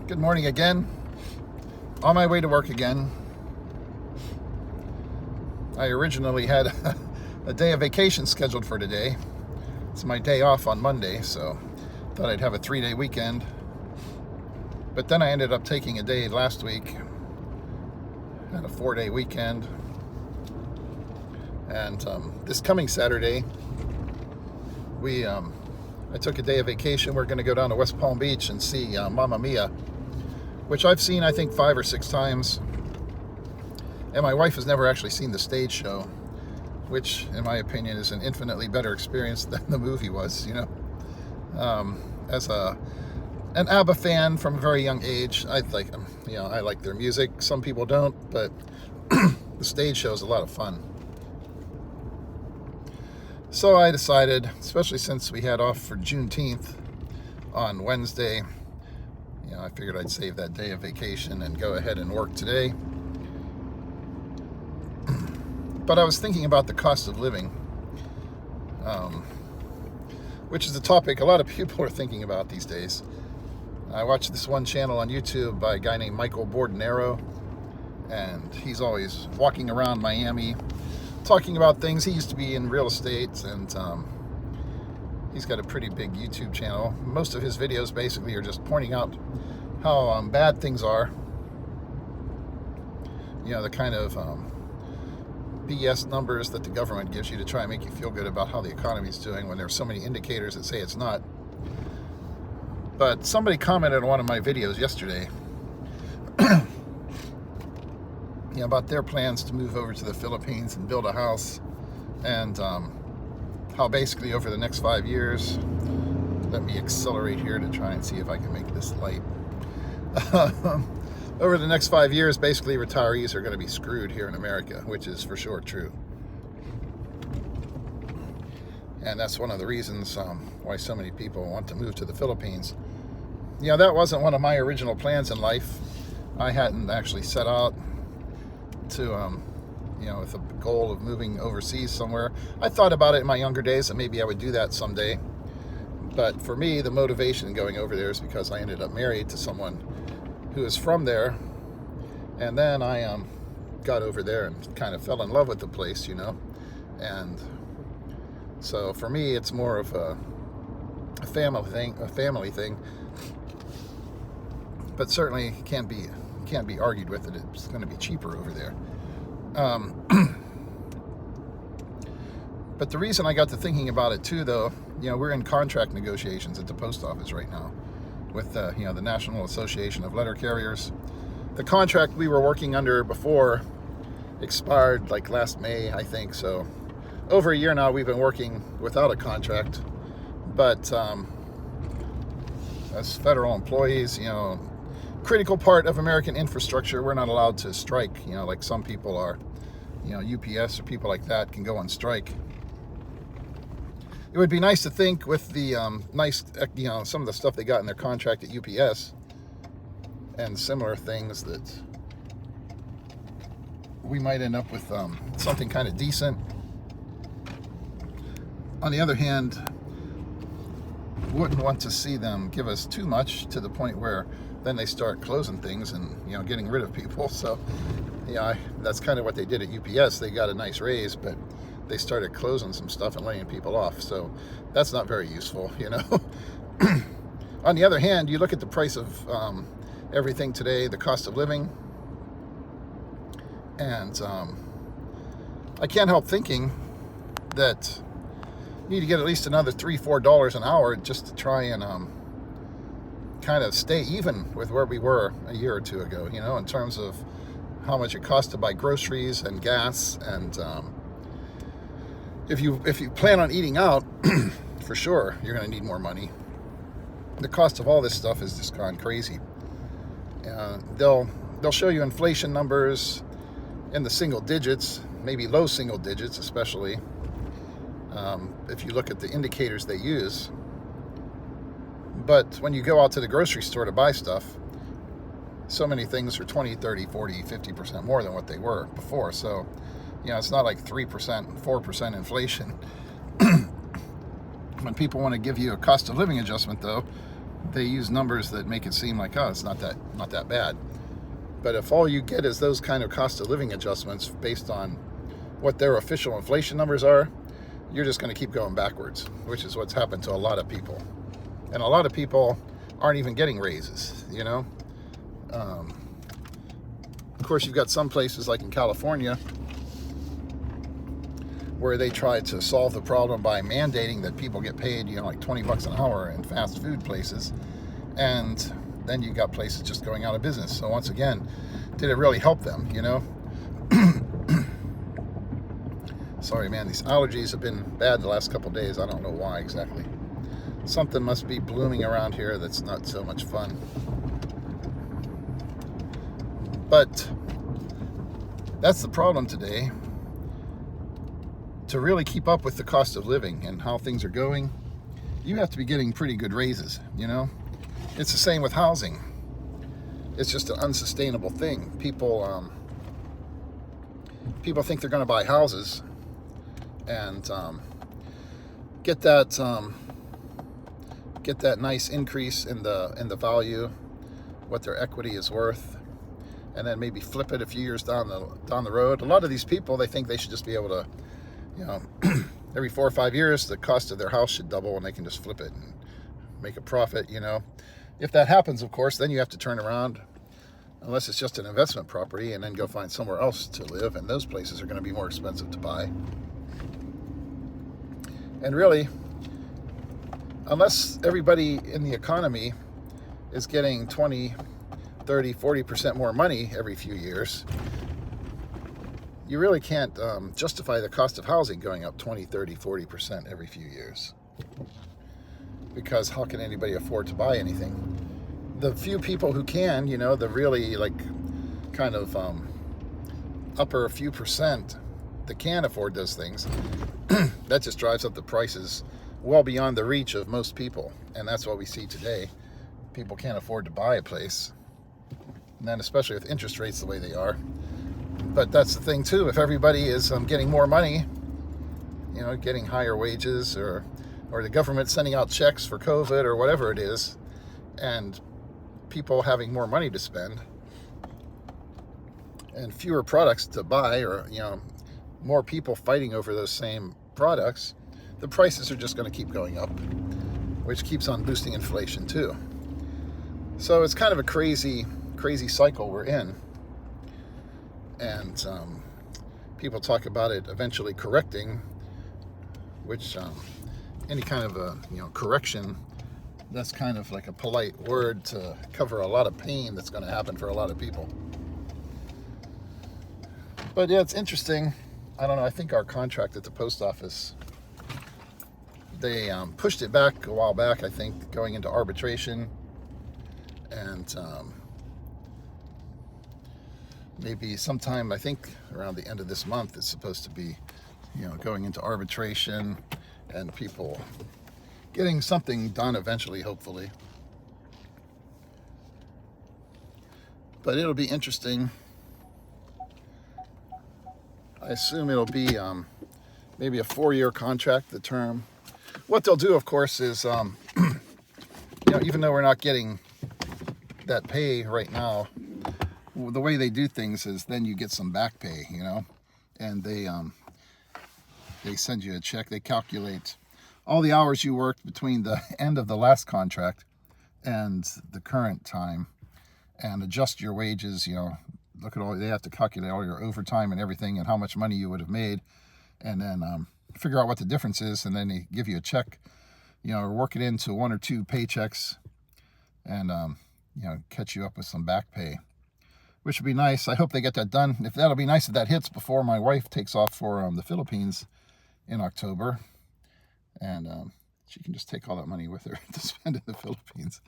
Good morning again. On my way to work again. I originally had a day of vacation scheduled for today. It's my day off on Monday, so thought I'd have a 3-day weekend. But then I ended up taking a day last week. Had a 4-day weekend. And this coming Saturday, I took a day of vacation. We're going to go down to West Palm Beach and see Mamma Mia, which I've seen, I think, 5 or 6 times. And my wife has never actually seen the stage show, which, in my opinion, is an infinitely better experience than the movie was, you know. As an ABBA fan from a very young age, I like them. You know, I like their music. Some people don't, but the stage show is a lot of fun. So I decided, especially since we had off for Juneteenth on Wednesday, you know, I figured I'd save that day of vacation and go ahead and work today. But I was thinking about the cost of living, which is a topic a lot of people are thinking about these days. I watched this one channel on YouTube by a guy named Michael Bordenero, and he's always walking around Miami talking about things. He used to be in real estate, and he's got a pretty big YouTube channel. Most of his videos basically are just pointing out how bad things are. You know, the kind of BS numbers that the government gives you to try and make you feel good about how the economy is doing when there's so many indicators that say it's not. But somebody commented on one of my videos yesterday about their plans to move over to the Philippines and build a house, and how basically over the next 5 years, let me accelerate here to try and see if I can make this light. Over the next 5 years, basically retirees are going to be screwed here in America, which is for sure true. And that's one of the reasons why so many people want to move to the Philippines. You know, that wasn't one of my original plans in life. I hadn't actually set out to, you know, with a goal of moving overseas somewhere. I thought about it in my younger days, and maybe I would do that someday. But for me, the motivation in going over there is because I ended up married to someone who is from there, and then I got over there and kind of fell in love with the place, you know. And so for me, it's more of a family thing. But certainly can't be argued with it. It's going to be cheaper over there. But the reason I got to thinking about it too, though, you know, we're in contract negotiations at the post office right now with you know, the National Association of Letter Carriers. The contract we were working under before expired like last May, I think. So over a year now we've been working without a contract. But as federal employees, you know, critical part of American infrastructure, we're not allowed to strike, you know, like some people are. You know, UPS or people like that can go on strike. It would be nice to think with the you know, some of the stuff they got in their contract at UPS and similar things that we might end up with something kind of decent. On the other hand, wouldn't want to see them give us too much to the point where then they start closing things and, you know, getting rid of people. So, yeah, that's kind of what they did at UPS. They got a nice raise, but they started closing some stuff and laying people off. So that's not very useful, you know. On the other hand, you look at the price of everything today, the cost of living, and I can't help thinking that you need to get at least another $3-4 an hour just to try and kind of stay even with where we were a year or two ago, you know, in terms of how much it costs to buy groceries and gas. And if you plan on eating out, for sure you're going to need more money. The cost of all this stuff has just gone crazy. They'll show you inflation numbers in the single digits, maybe low single digits, especially if you look at the indicators they use. But when you go out to the grocery store to buy stuff, so many things are 20, 30, 40, 50% more than what they were before. So, you know, it's not like 3%, 4% inflation. When people want to give you a cost of living adjustment, though, they use numbers that make it seem like, oh, it's not that bad. But if all you get is those kind of cost of living adjustments based on what their official inflation numbers are, you're just going to keep going backwards, which is what's happened to a lot of people. And a lot of people aren't even getting raises, you know. Of course, you've got some places like in California where they try to solve the problem by mandating that people get paid, you know, like 20 bucks an hour in fast food places. And then you got places just going out of business. So once again, did it really help them, you know? Sorry, man, these allergies have been bad the last couple of days. I don't know why exactly. Something must be blooming around here that's not so much fun. But that's the problem today. To really keep up with the cost of living and how things are going, you have to be getting pretty good raises, you know? It's the same with housing. It's just an unsustainable thing. People think they're going to buy houses and get that nice increase in the value, what their equity is worth, and then maybe flip it a few years down the road. A lot of these people, they think they should just be able to, you know, every 4 or 5 years, the cost of their house should double and they can just flip it and make a profit, you know. If that happens, of course, then you have to turn around, unless it's just an investment property, and then go find somewhere else to live, and those places are going to be more expensive to buy. And really, unless everybody in the economy is getting 20, 30, 40% more money every few years, you really can't justify the cost of housing going up 20, 30, 40% every few years. Because how can anybody afford to buy anything? The few people who can, you know, the really like kind of upper few percent that can afford those things, that just drives up the prices well beyond the reach of most people. And that's what we see today. People can't afford to buy a place. And then especially with interest rates the way they are. But that's the thing too, if everybody is getting more money, you know, getting higher wages, or the government sending out checks for COVID or whatever it is, and people having more money to spend and fewer products to buy, or, you know, more people fighting over those same products, the prices are just going to keep going up, which keeps on boosting inflation too. So it's kind of a crazy cycle we're in. And people talk about it eventually correcting, which any kind of a, you know, correction, that's kind of like a polite word to cover a lot of pain that's going to happen for a lot of people. But yeah, it's interesting. I don't know, I think our contract at the post office, they pushed it back a while back, I think, going into arbitration. And maybe sometime, I think around the end of this month, it's supposed to be, you know, going into arbitration and people getting something done eventually, hopefully. But it'll be interesting. I assume it'll be maybe a 4-year contract, the term. What they'll do, of course, is, you know, even though we're not getting that pay right now, the way they do things is then you get some back pay, you know, and they send you a check. They calculate all the hours you worked between the end of the last contract and the current time, and adjust your wages, you know, look at all, they have to calculate all your overtime and everything and how much money you would have made, and then figure out what the difference is, and then they give you a check, you know, or work it into 1 or 2 paychecks, and you know, catch you up with some back pay, which would be nice. I hope they get that done. If that'll be nice if that hits before my wife takes off for the Philippines in October, and she can just take all that money with her to spend in the Philippines.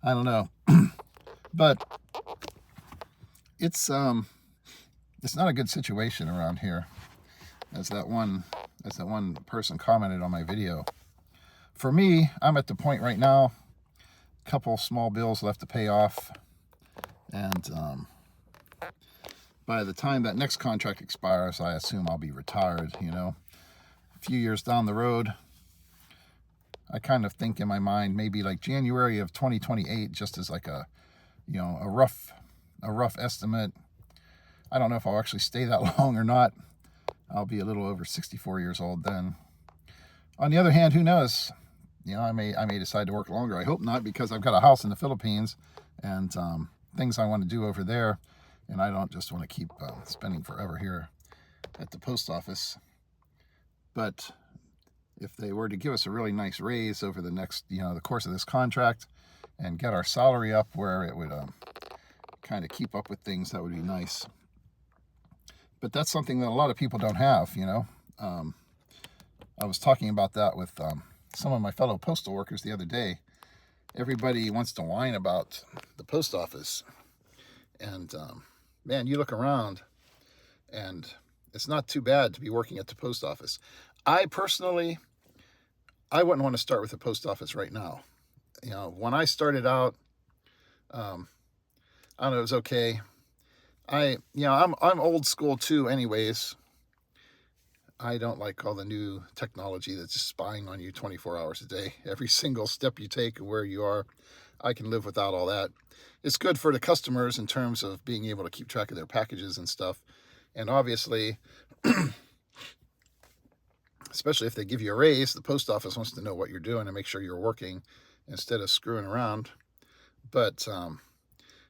I don't know, but it's not a good situation around here, as that one person commented on my video. For me, I'm at the point right now, a couple small bills left to pay off, and by the time that next contract expires, I assume I'll be retired, you know. A few years down the road, I kind of think in my mind maybe like January of 2028, just as like a, a rough estimate. I don't know if I'll actually stay that long or not. I'll be a little over 64 years old then. On the other hand, who knows? I may decide to work longer. I hope not, because I've got a house in the Philippines and things I want to do over there, and I don't just want to keep spending forever here at the post office. But if they were to give us a really nice raise over the next, the course of this contract, and get our salary up where it would kind of keep up with things, that would be nice. But that's something that a lot of people don't have, I was talking about that with some of my fellow postal workers the other day. Everybody wants to whine about the post office. And man, you look around and it's not too bad to be working at the post office. I personally, I wouldn't want to start with the post office right now. When I started out, I don't know, it was okay. I'm old school too anyways. I don't like all the new technology that's just spying on you 24 hours a day. Every single step you take where you are, I can live without all that. It's good for the customers in terms of being able to keep track of their packages and stuff. And obviously, especially if they give you a raise, the post office wants to know what you're doing and make sure you're working instead of screwing around. But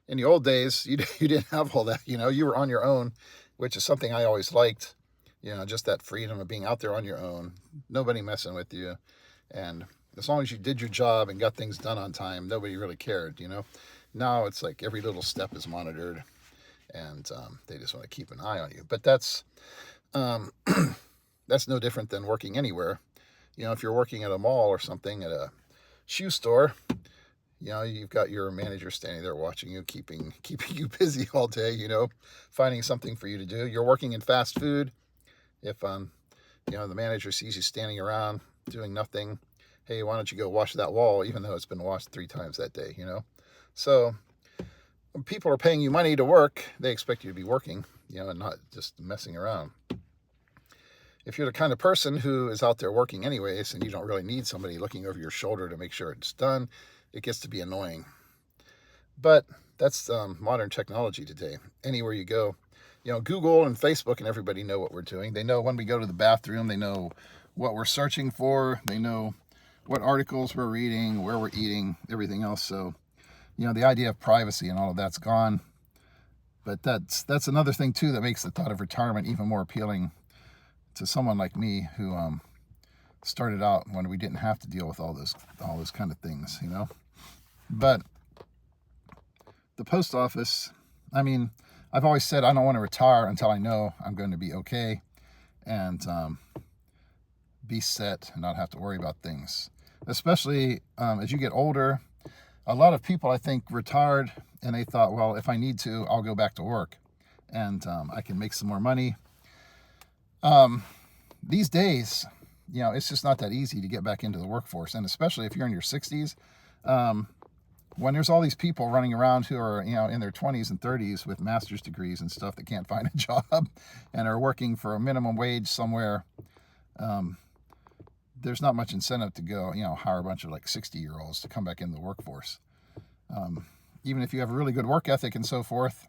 in the old days, you didn't have all that. You were on your own, which is something I always liked. Just that freedom of being out there on your own, nobody messing with you. And as long as you did your job and got things done on time, nobody really cared, Now it's like every little step is monitored, and they just want to keep an eye on you. But that's that's no different than working anywhere. If you're working at a mall or something, at a shoe store, you've got your manager standing there watching you, keeping you busy all day, finding something for you to do. You're working in fast food. If the manager sees you standing around doing nothing, hey, why don't you go wash that wall, even though it's been washed 3 times that day, So when people are paying you money to work, they expect you to be working, and not just messing around. If you're the kind of person who is out there working anyways, and you don't really need somebody looking over your shoulder to make sure it's done, it gets to be annoying. But that's modern technology today. Anywhere you go, Google and Facebook and everybody know what we're doing. They know when we go to the bathroom. They know what we're searching for. They know what articles we're reading, where we're eating, everything else. So, the idea of privacy and all of that's gone. But that's another thing too that makes the thought of retirement even more appealing to someone like me who started out when we didn't have to deal with all those kind of things, But the post office, I've always said I don't want to retire until I know I'm going to be okay and be set and not have to worry about things. Especially as you get older, a lot of people, I think, retired and they thought, well, if I need to, I'll go back to work and I can make some more money. These days, it's just not that easy to get back into the workforce. And especially if you're in your 60s, when there's all these people running around who are, in their 20s and 30s with master's degrees and stuff that can't find a job and are working for a minimum wage somewhere, there's not much incentive to go, hire a bunch of like 60-year-olds to come back into the workforce. Even if you have a really good work ethic and so forth,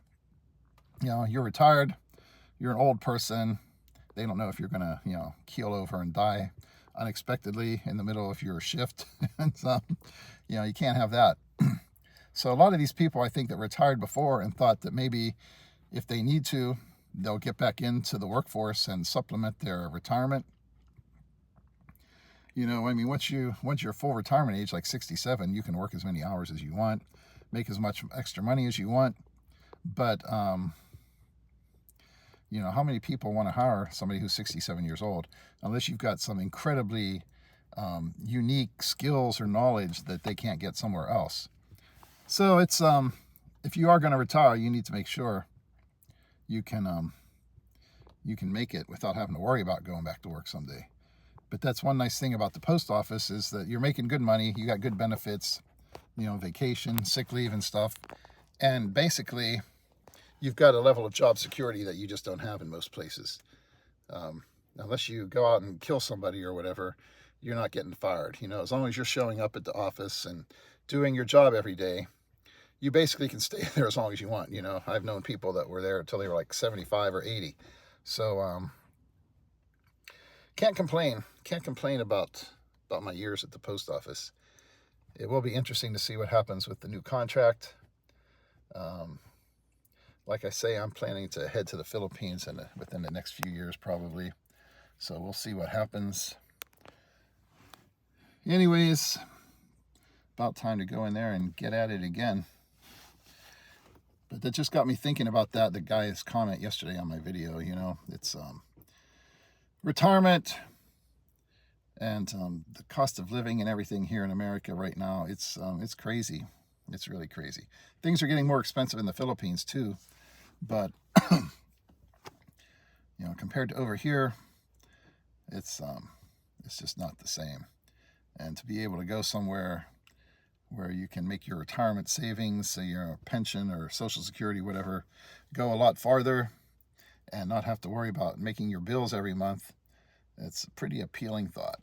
you're retired, you're an old person, they don't know if you're going to, keel over and die unexpectedly in the middle of your shift. And you can't have that. So a lot of these people, I think, that retired before and thought that maybe if they need to, they'll get back into the workforce and supplement their retirement. Once you're full retirement age, like 67, you can work as many hours as you want, make as much extra money as you want. But, how many people want to hire somebody who's 67 years old, unless you've got some incredibly unique skills or knowledge that they can't get somewhere else. So it's if you are going to retire, you need to make sure you can make it without having to worry about going back to work someday. But that's one nice thing about the post office is that you're making good money, you got good benefits, vacation, sick leave and stuff, and basically you've got a level of job security that you just don't have in most places. Unless you go out and kill somebody or whatever, you're not getting fired. You know, as long as you're showing up at the office and doing your job every day, you basically can stay there as long as you want. You know, I've known people that were there until they were like 75 or 80. So can't complain. Can't complain about my years at the post office. It will be interesting to see what happens with the new contract. Like I say, I'm planning to head to the Philippines within the next few years probably. So we'll see what happens. Anyways, about time to go in there and get at it again. But that just got me thinking about that, the guy's comment yesterday on my video. You know, it's retirement and the cost of living and everything here in America right now. It's crazy. It's really crazy. Things are getting more expensive in the Philippines too, but you know, compared to over here, it's just not the same. And to be able to go somewhere where you can make your retirement savings, so your pension or Social Security, whatever, go a lot farther and not have to worry about making your bills every month, it's a pretty appealing thought.